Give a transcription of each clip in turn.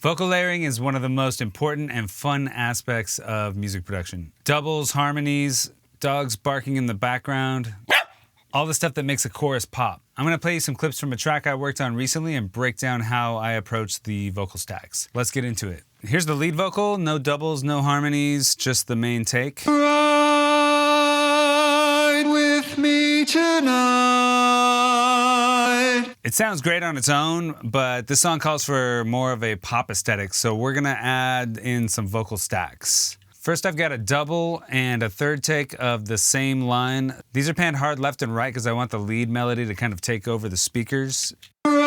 Vocal layering is one of the most important and fun aspects of music production. Doubles, harmonies, dogs barking in the background, all the stuff that makes a chorus pop. I'm gonna play you some clips from a track I worked on recently and break down how I approach the vocal stacks. Let's get into it. Here's the lead vocal, no doubles, no harmonies, just the main take. Ride with me tonight. It sounds great on its own, but this song calls for more of a pop aesthetic, so we're gonna add in some vocal stacks. First, I've got a double and a third take of the same line. These are panned hard left and right because I want the lead melody to kind of take over the speakers. Ride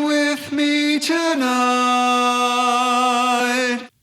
with me tonight.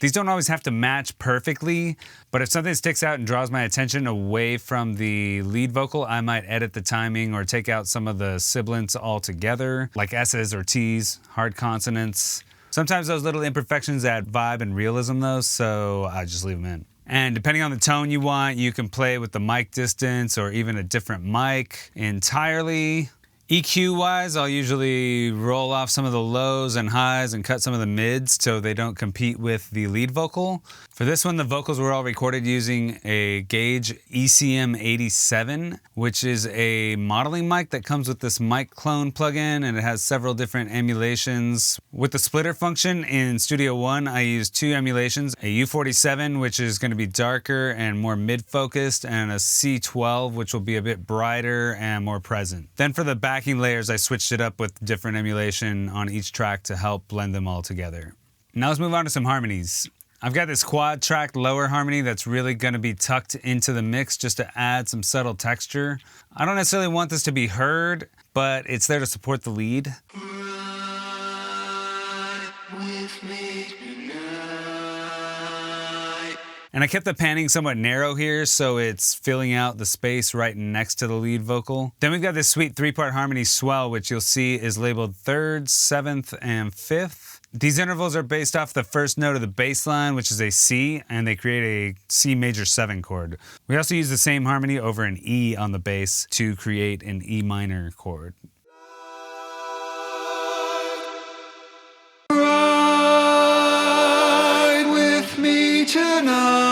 These don't always have to match perfectly, but if something sticks out and draws my attention away from the lead vocal, I might edit the timing or take out some of the sibilants altogether, like S's or T's, hard consonants. Sometimes those little imperfections add vibe and realism though, so I just leave them in. And depending on the tone you want, you can play with the mic distance or even a different mic entirely. EQ-wise, I'll usually roll off some of the lows and highs and cut some of the mids so they don't compete with the lead vocal. For this one, the vocals were all recorded using a Gage ECM87, which is a modeling mic that comes with this mic clone plugin, and it has several different emulations. With the splitter function in Studio One, I used two emulations, a U47, which is going to be darker and more mid-focused, and a C12, which will be a bit brighter and more present. Then for the backing layers, I switched it up with different emulation on each track to help blend them all together. Now let's move on to some harmonies. I've got this quad track lower harmony that's really going to be tucked into the mix just to add some subtle texture. I don't necessarily want this to be heard, but it's there to support the lead. Ride with me tonight. And I kept the panning somewhat narrow here, so it's filling out the space right next to the lead vocal. Then we've got this sweet three-part harmony swell, which you'll see is labeled 3rd, 7th, and 5th. These intervals are based off the first note of the bass line, which is a C, and they create a C major 7 chord. We also use the same harmony over an E on the bass to create an E minor chord. Ride with me tonight.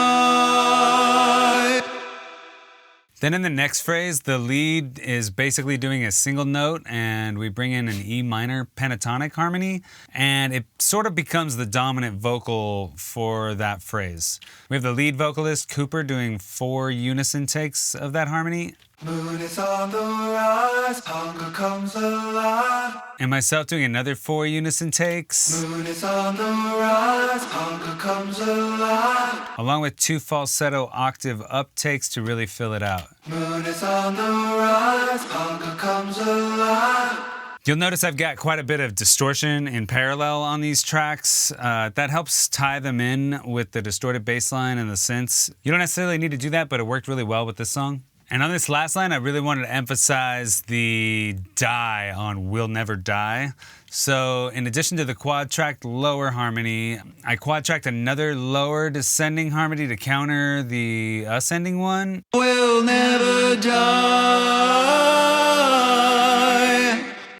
Then in the next phrase, the lead is basically doing a single note and we bring in an E minor pentatonic harmony, and it sort of becomes the dominant vocal for that phrase. We have the lead vocalist, Cooper, doing 4 unison takes of that harmony. Moon is on the rise, hunger comes alive. And myself doing another 4 unison takes. Moon is on the rise, hunger comes alive. Along with 2 falsetto octave up takes to really fill it out. Moon is on the rise, hunger comes alive. You'll notice I've got quite a bit of distortion in parallel on these tracks. That helps tie them in with the distorted bass line and the synths. You don't necessarily need to do that, but it worked really well with this song. And on this last line, I really wanted to emphasize the die on We'll Never Die. So in addition to the quad tracked lower harmony, I quad tracked another lower descending harmony to counter the ascending one. We'll never die.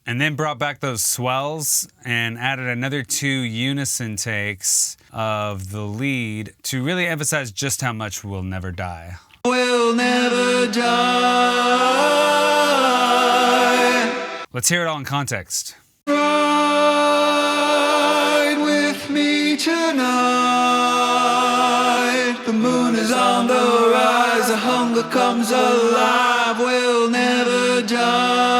And then brought back those swells and added another 2 unison takes of the lead to really emphasize just how much we'll never die. We'll never die. Let's hear it all in context. Ride with me tonight. The moon is on the rise, the hunger comes alive. We'll never die.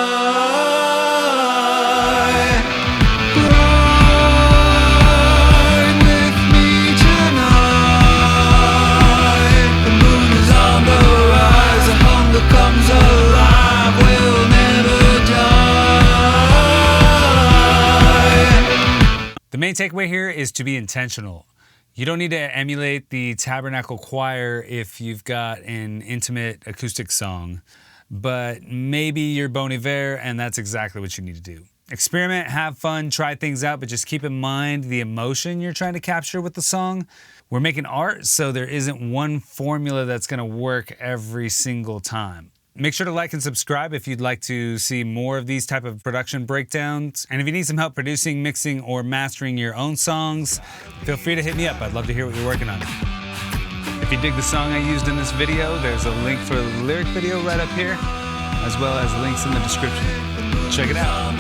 The main takeaway here is to be intentional. You don't need to emulate the Tabernacle Choir if you've got an intimate acoustic song, but maybe you're Bon Iver and that's exactly what you need to do. Experiment, have fun, try things out, but just keep in mind the emotion you're trying to capture with the song. We're making art, so there isn't one formula that's gonna work every single time. Make sure to like and subscribe if you'd like to see more of these type of production breakdowns. And if you need some help producing, mixing, or mastering your own songs, feel free to hit me up. I'd love to hear what you're working on. If you dig the song I used in this video, there's a link for the lyric video right up here, as well as links in the description. Check it out.